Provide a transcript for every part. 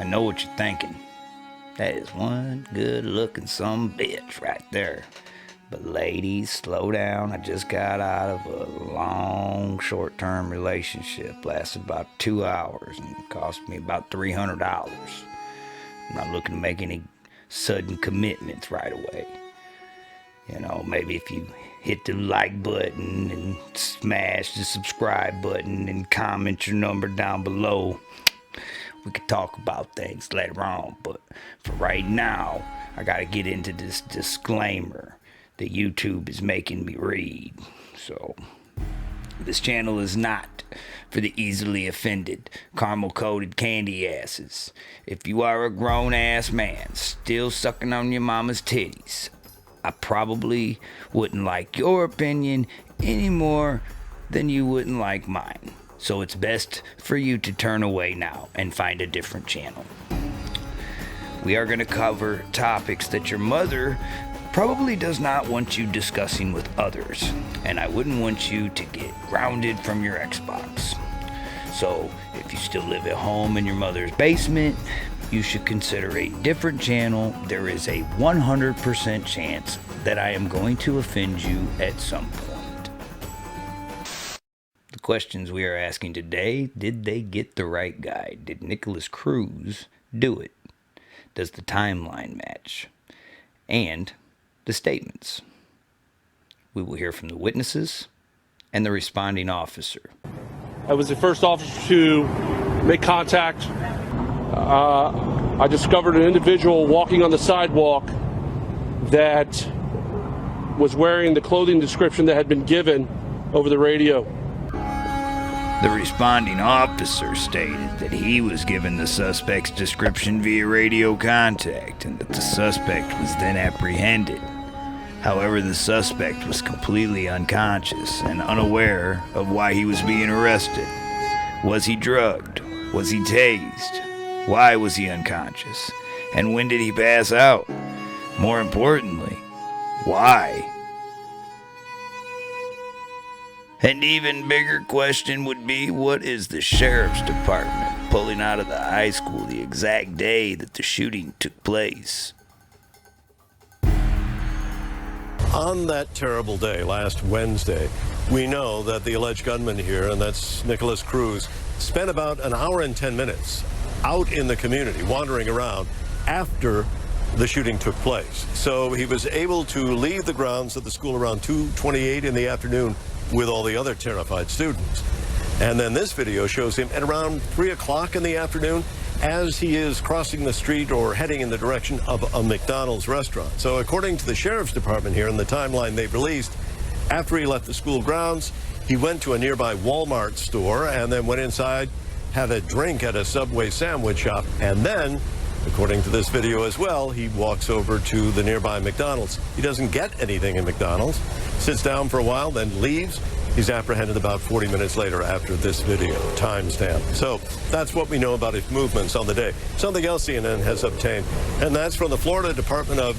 know what you're thinking. That is one good-looking sumbitch right there. But ladies, slow down. I just got out of a long, short-term relationship. Lasted about 2 hours and cost me about $300. I'm not looking to make any sudden commitments right away. You know, maybe if you hit the like button and smash the subscribe button and comment your number down below, we could talk about things later on. But for right now, I gotta get into this disclaimer that YouTube is making me read. So, this channel is not for the easily offended, caramel-coated candy asses. If you are a grown-ass man still sucking on your mama's titties, I probably wouldn't like your opinion any more than you wouldn't like mine. So it's best for you to turn away now and find a different channel. We are going to cover topics that your mother probably does not want you discussing with others, and I wouldn't want you to get grounded from your Xbox. So if you still live at home in your mother's basement, you should consider a different channel. There is a 100% chance that I am going to offend you at some point. The questions we are asking today: did they get the right guy? Did Nikolas Cruz do it? Does the timeline match? And the statements. We will hear from the witnesses and the responding officer. I was the first officer to make contact. I discovered an individual walking on the sidewalk that was wearing the clothing description that had been given over the radio. The responding officer stated that he was given the suspect's description via radio contact and that the suspect was then apprehended. However, the suspect was completely unconscious and unaware of why he was being arrested. Was he drugged? Was he tased? Why was he unconscious? And when did he pass out? More importantly, why? An even bigger question would be, what is the sheriff's department pulling out of the high school the exact day that the shooting took place? On that terrible day, last Wednesday, we know that the alleged gunman here, and that's Nikolas Cruz, spent about an hour and 10 minutes out in the community, wandering around after the shooting took place. So he was able to leave the grounds of the school around 2:28 in the afternoon with all the other terrified students. And then this video shows him at around 3 o'clock in the afternoon as he is crossing the street or heading in the direction of a McDonald's restaurant. So according to the sheriff's department here in the timeline they've released, after he left the school grounds, he went to a nearby Walmart store and then went inside, had a drink at a Subway sandwich shop, and then, according to this video as well, he walks over to the nearby McDonald's. He doesn't get anything in McDonald's, sits down for a while, then leaves. He's apprehended about 40 minutes later after this video, timestamp. So that's what we know about his movements on the day. Something else CNN has obtained, and that's from the Florida Department of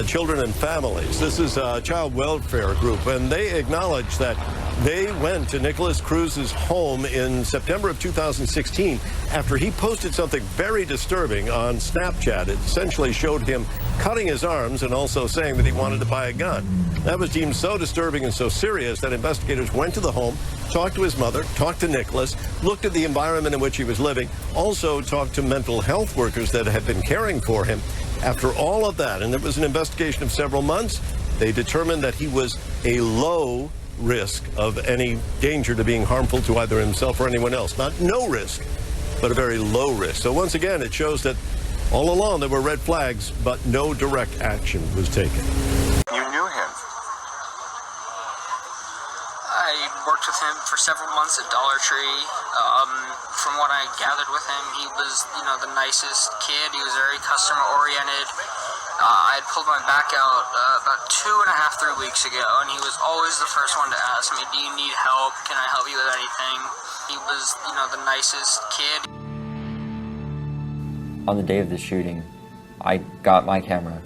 Children and Families. This is a child welfare group, and they acknowledge that they went to Nikolas Cruz's home in September of 2016 after he posted something very disturbing on Snapchat. It essentially showed him cutting his arms and also saying that he wanted to buy a gun. That was deemed so disturbing and so serious that investigators went to the home, talked to his mother, talked to Nikolas, looked at the environment in which he was living, also talked to mental health workers that had been caring for him. After all of that, and it was an investigation of several months, they determined that he was a low risk of any danger to being harmful to either himself or anyone else. Not no risk, but a very low risk. So once again, it shows that all along there were red flags, but no direct action was taken. You knew him? I worked with him for several months at Dollar Tree. From what I gathered with him, he was, the nicest kid. He was very customer-oriented. I had pulled my back out about 2.5, 3 weeks ago, and he was always the first one to ask me, do you need help? Can I help you with anything? He was, the nicest kid. On the day of the shooting, I got my camera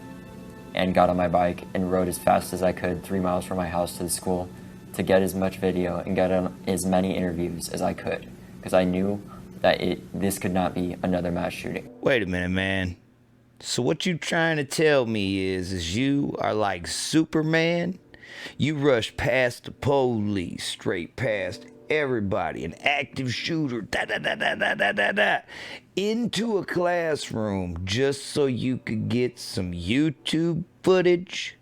and got on my bike and rode as fast as I could 3 miles from my house to the school to get as much video and get on as many interviews as I could, because I knew that this could not be another mass shooting. Wait a minute, man. So what you trying to tell me is you are like Superman? You rush past the police, straight past everybody, an active shooter, into a classroom just so you could get some YouTube footage?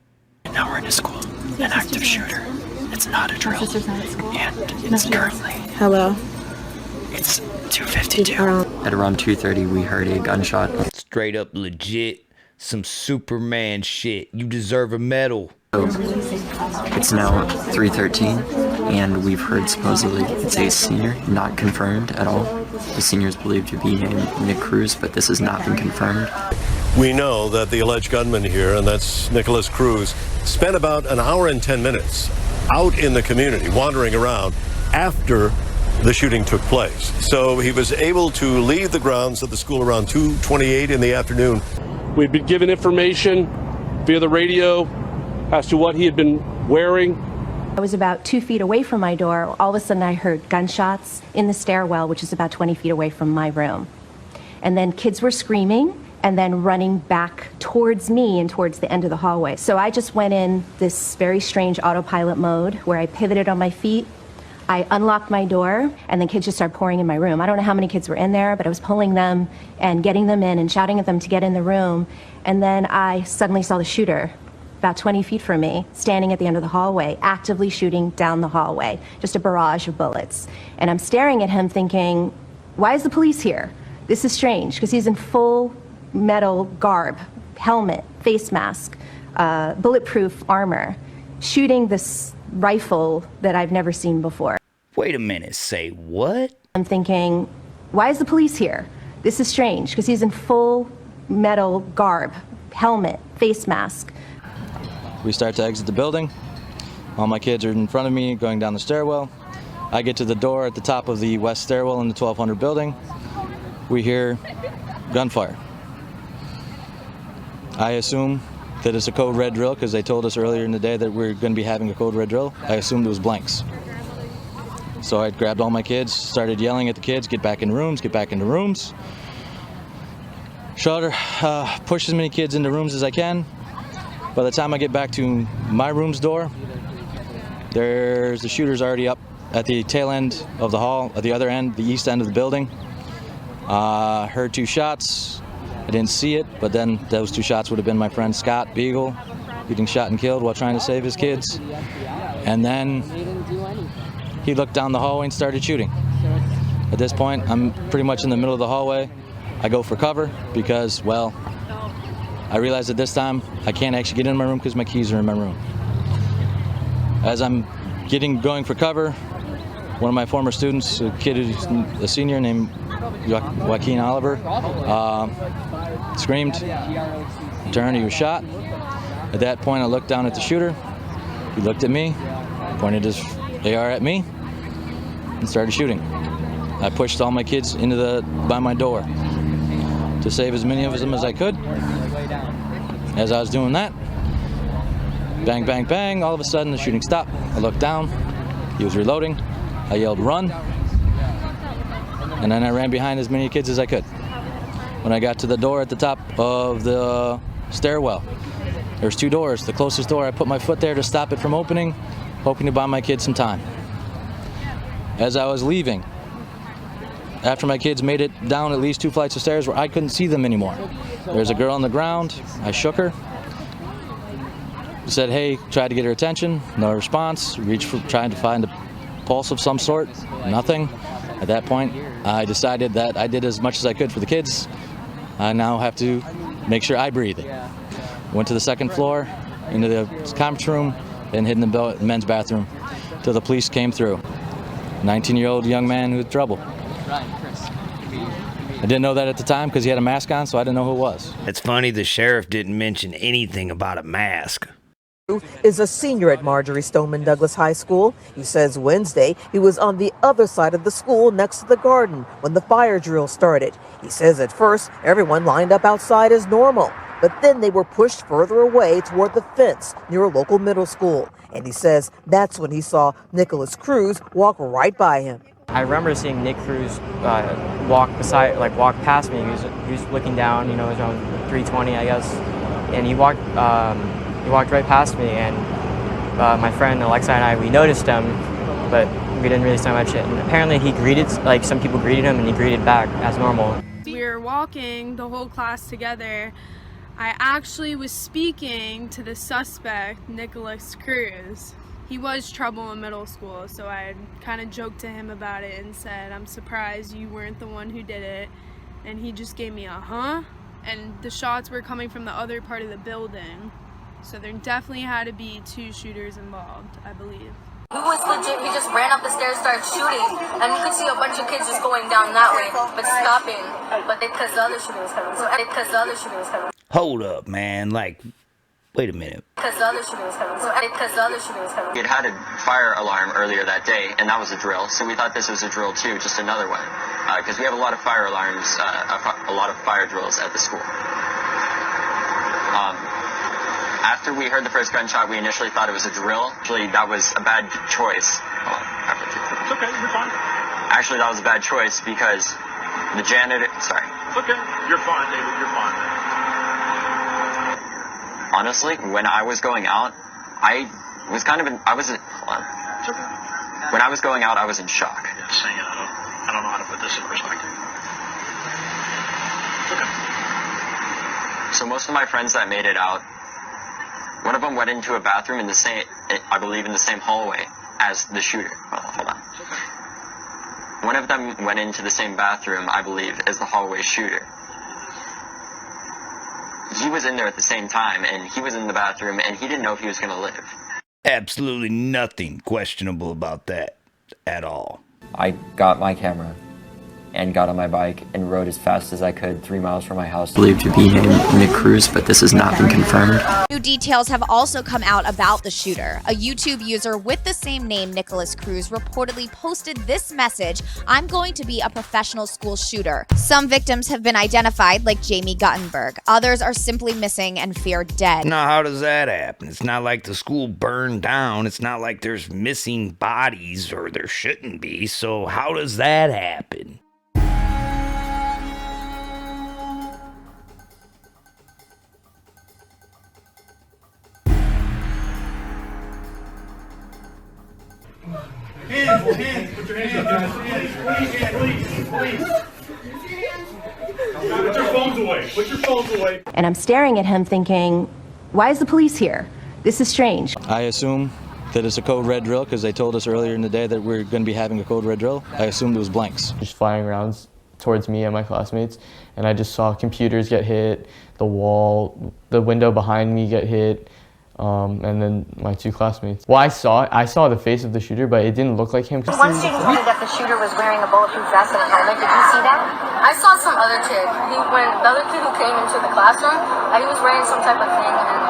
Now we're in a school, an active shooter. It's not a drill, and it's currently... Hello? It's 2:52. At around 2:30, we heard a gunshot. Straight up legit, some Superman shit. You deserve a medal. So it's now 3:13, and we've heard supposedly it's a senior, not confirmed at all. The senior is believed to be named Nikolas Cruz, but this has not been confirmed. We know that the alleged gunman here, and that's Nikolas Cruz, spent about an hour and 10 minutes out in the community, wandering around after the shooting took place. So he was able to leave the grounds of the school around 2:28 in the afternoon. We've been given information via the radio as to what he had been wearing. I was about 2 feet away from my door. All of a sudden I heard gunshots in the stairwell, which is about 20 feet away from my room. And then kids were screaming and then running back towards me and towards the end of the hallway. So I just went in this very strange autopilot mode where I pivoted on my feet. I unlocked my door, and then kids just started pouring in my room. I don't know how many kids were in there, but I was pulling them and getting them in and shouting at them to get in the room. And then I suddenly saw the shooter about 20 feet from me, standing at the end of the hallway, actively shooting down the hallway, just a barrage of bullets. And I'm staring at him thinking, why is the police here? This is strange, because he's in full metal garb, helmet, face mask, bulletproof armor, shooting this rifle that I've never seen before. Wait a minute, say what? I'm thinking, why is the police here? This is strange, because he's in full metal garb, helmet, face mask. We start to exit the building. All my kids are in front of me going down the stairwell. I get to the door at the top of the west stairwell in the 1200 building. We hear gunfire. I assume that it's a code red drill because they told us earlier in the day that we're going to be having a code red drill. I assumed it was blanks. So I grabbed all my kids, started yelling at the kids, get back in rooms, get back into rooms. Push as many kids into rooms as I can. By the time I get back to my room's door, there's the shooter's already up at the tail end of the hall, at the other end, the east end of the building. Heard 2 shots. I didn't see it, but then those 2 shots would have been my friend Scott Beagle getting shot and killed while trying to save his kids. And then he looked down the hallway and started shooting. At this point, I'm pretty much in the middle of the hallway. I go for cover because, well, I realized at this time I can't actually get in my room because my keys are in my room. As I'm going for cover, one of my former students, a kid who's a senior named Joaquin Oliver, screamed, turned, he was shot. At that point, I looked down at the shooter. He looked at me, pointed his AR at me, and started shooting. I pushed all my kids by my door to save as many of them as I could. As I was doing that, bang, bang, bang, all of a sudden the shooting stopped. I looked down, he was reloading. I yelled, run, and then I ran behind as many kids as I could. When I got to the door at the top of the stairwell, there's 2 doors. The closest door, I put my foot there to stop it from opening, hoping to buy my kids some time. As I was leaving, after my kids made it down at least 2 flights of stairs where I couldn't see them anymore, there's a girl on the ground. I shook her, said, hey, tried to get her attention, no response, trying to find a pulse of some sort, nothing. At that point, I decided that I did as much as I could for the kids. I now have to make sure I breathe. Went to the 2nd floor, into the conference room, then hid in the men's bathroom till the police came through. 19-year-old young man with trouble. I didn't know that at the time because he had a mask on, so I didn't know who it was. It's funny the sheriff didn't mention anything about a mask. Is a senior at Marjorie Stoneman Douglas High School. He says Wednesday he was on the other side of the school next to the garden when the fire drill started. He says at first everyone lined up outside as normal, but then they were pushed further away toward the fence near a local middle school. And he says that's when he saw Nikolas Cruz walk right by him. I remember seeing Nick Cruz walk past me. He was looking down, you know, it was around 3:20, I guess, and he walked right past me. And my friend Alexa and I, we noticed him, but we didn't really say much. And apparently, he greeted, like some people greeted him, and he greeted back as normal. We were walking the whole class together. I actually was speaking to the suspect, Nikolas Cruz. He was trouble in middle school, so I kind of joked to him about it and said, "I'm surprised you weren't the one who did it." And he just gave me a huh? And the shots were coming from the other part of the building. So there definitely had to be 2 shooters involved, I believe. He was legit, he just ran up the stairs, started shooting, and you could see a bunch of kids just going down that way, but stopping, but because the other shooter was coming. Hold up, man, like, wait a minute. Because the other shooter was coming. He had a fire alarm earlier that day, and that was a drill, so we thought this was a drill too, just another one. Because we have a lot of fire alarms, a lot of fire drills at the school. After we heard the first gunshot, we initially thought it was a drill. Actually, that was a bad choice. It's okay, you're fine. Actually, that was a bad choice because the janitor... Sorry. It's okay. You're fine, David. You're fine. Honestly, when I was going out, I was kind of in... I was in... Hold on. It's okay. When I was going out, I was in shock. Yeah, saying it, I don't know how to put this in perspective. It's okay. So most of my friends that made it out, one of them went into a bathroom in the same, I believe, in the same hallway as the shooter. Oh, hold on. One of them went into the same bathroom, I believe, as the hallway shooter. He was in there at the same time, and he was in the bathroom, and he didn't know if he was going to live. Absolutely nothing questionable about that at all. I got my camera and got on my bike and rode as fast as I could 3 miles from my house. Believed to be named Nick Cruz, but this has not been confirmed. New details have also come out about the shooter. A YouTube user with the same name, Nikolas Cruz, reportedly posted this message: "I'm going to be a professional school shooter." Some victims have been identified, like Jamie Guttenberg. Others are simply missing and feared dead. Now, how does that happen? It's not like the school burned down. It's not like there's missing bodies, or there shouldn't be. So how does that happen? Hands, put your hands up, guys. Please. Put your phones away. And I'm staring at him thinking, why is the police here? This is strange. I assume that it's a code red drill because they told us earlier in the day that we're going to be having a code red drill. I assumed it was blanks. Just flying around towards me and my classmates, and I just saw computers get hit, the wall, the window behind me get hit, and then my 2 classmates. Well, I saw the face of the shooter, but it didn't look like him. One student told me that the shooter was wearing a bulletproof vest and a helmet. Did you see that? I saw some other kid. When the other kid who came into the classroom, he was wearing some type of thing, and I don't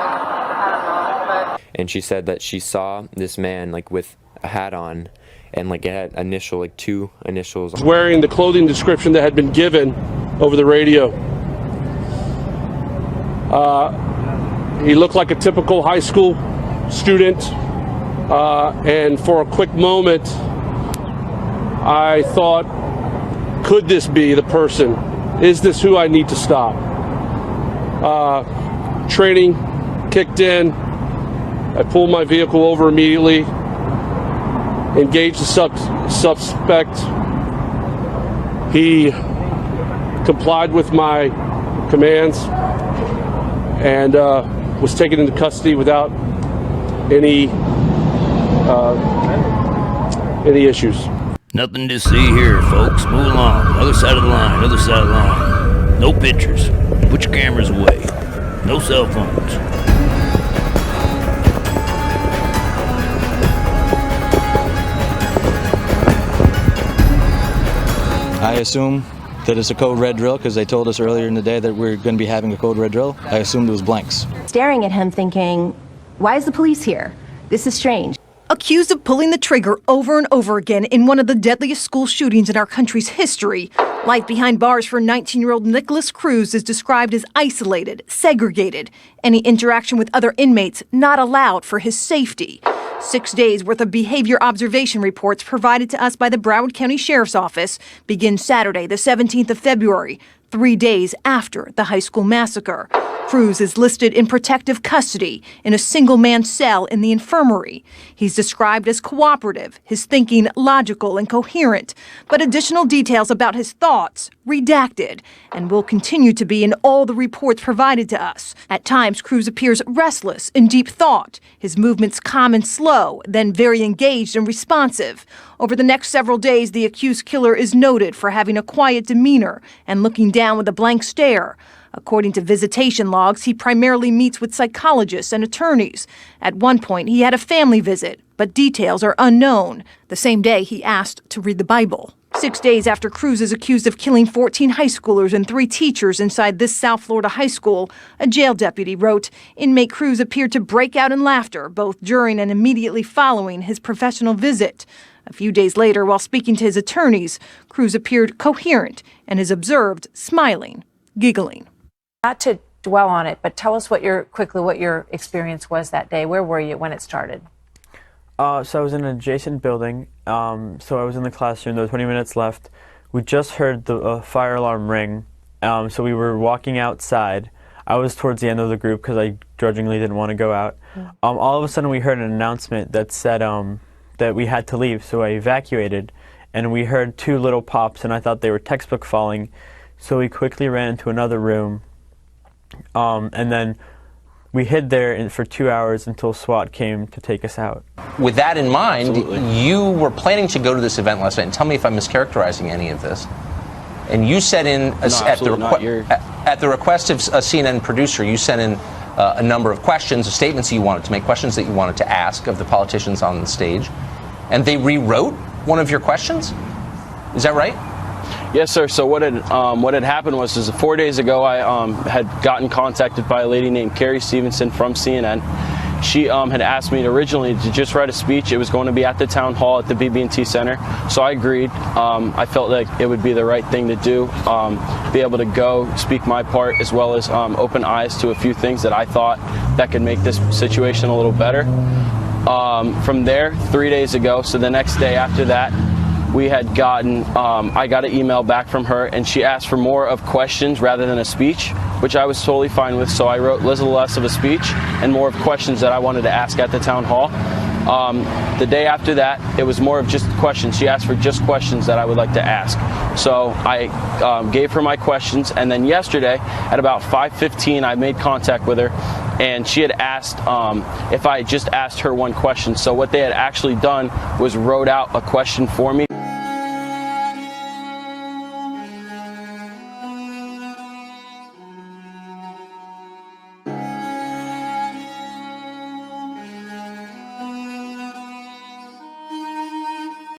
know. But. And she said that she saw this man with a hat on, and it had 2 initials. Wearing the clothing description that had been given over the radio. He looked like a typical high school student, and for a quick moment, I thought, could this be the person? Is this who I need to stop? Training kicked in. I pulled my vehicle over immediately, engaged the suspect. He complied with my commands and was taken into custody without any issues. Nothing to see here, folks. Move along. Other side of the line. No pictures. Put your cameras away. No cell phones. I assume that it's a code red drill because they told us earlier in the day that we're going to be having a code red drill. I assumed it was blanks. Staring at him thinking, why is the police here? This is strange. Accused of pulling the trigger over and over again in one of the deadliest school shootings in our country's history, life behind bars for 19-year-old Nikolas Cruz is described as isolated, segregated, any interaction with other inmates not allowed for his safety. 6 days worth of behavior observation reports provided to us by the Broward County Sheriff's Office begin Saturday, the 17th of February, 3 days after the high school massacre. Cruz is listed in protective custody in a single-man cell in the infirmary. He's described as cooperative, his thinking logical and coherent, but additional details about his thoughts redacted, and will continue to be in all the reports provided to us. At times, Cruz appears restless in deep thought, his movements calm and slow, then very engaged and responsive. Over the next several days, the accused killer is noted for having a quiet demeanor and looking down with a blank stare. According to visitation logs, he primarily meets with psychologists and attorneys. At one point, he had a family visit, but details are unknown. The same day, he asked to read the Bible. 6 days after Cruz is accused of killing 14 high schoolers and 3 teachers inside this South Florida high school, a jail deputy wrote, inmate Cruz appeared to break out in laughter both during and immediately following his professional visit. A few days later, while speaking to his attorneys, Cruz appeared coherent and is observed smiling, giggling. Not to dwell on it, but tell us quickly what your experience was that day. Where were you when it started? So I was in an adjacent building. So I was in the classroom. There were 20 minutes left. We just heard the fire alarm ring. So we were walking outside. I was towards the end of the group because I grudgingly didn't want to go out. All of a sudden we heard an announcement that said that we had to leave. So I evacuated, and we heard 2 little pops, and I thought they were textbook falling. So we quickly ran into another room. And then we hid there for 2 hours until SWAT came to take us out. With that in mind, you were planning to go to this event last night, and tell me if I'm mischaracterizing any of this. And you sent in, at the request of a CNN producer, you sent in a number of questions, statements you wanted to make, questions that you wanted to ask of the politicians on the stage, and they rewrote one of your questions? Is that right? Yes, sir. So what had happened was 4 days ago, I had gotten contacted by a lady named Carrie Stevenson from CNN. She had asked me originally to just write a speech. It was going to be at the town hall at the BB&T Center. So I agreed. I felt like it would be the right thing to do, be able to go speak my part, as well as open eyes to a few things that I thought that could make this situation a little better. From there, 3 days ago, so the next day after that, we had gotten, I got an email back from her, and she asked for more of questions rather than a speech, which I was totally fine with. So I wrote a little less of a speech and more of questions that I wanted to ask at the town hall. The day after that, it was more of just questions. She asked for just questions that I would like to ask. So I gave her my questions, and then yesterday at about 5:15, I made contact with her, and she had asked if I just asked her one question. So what they had actually done was wrote out a question for me.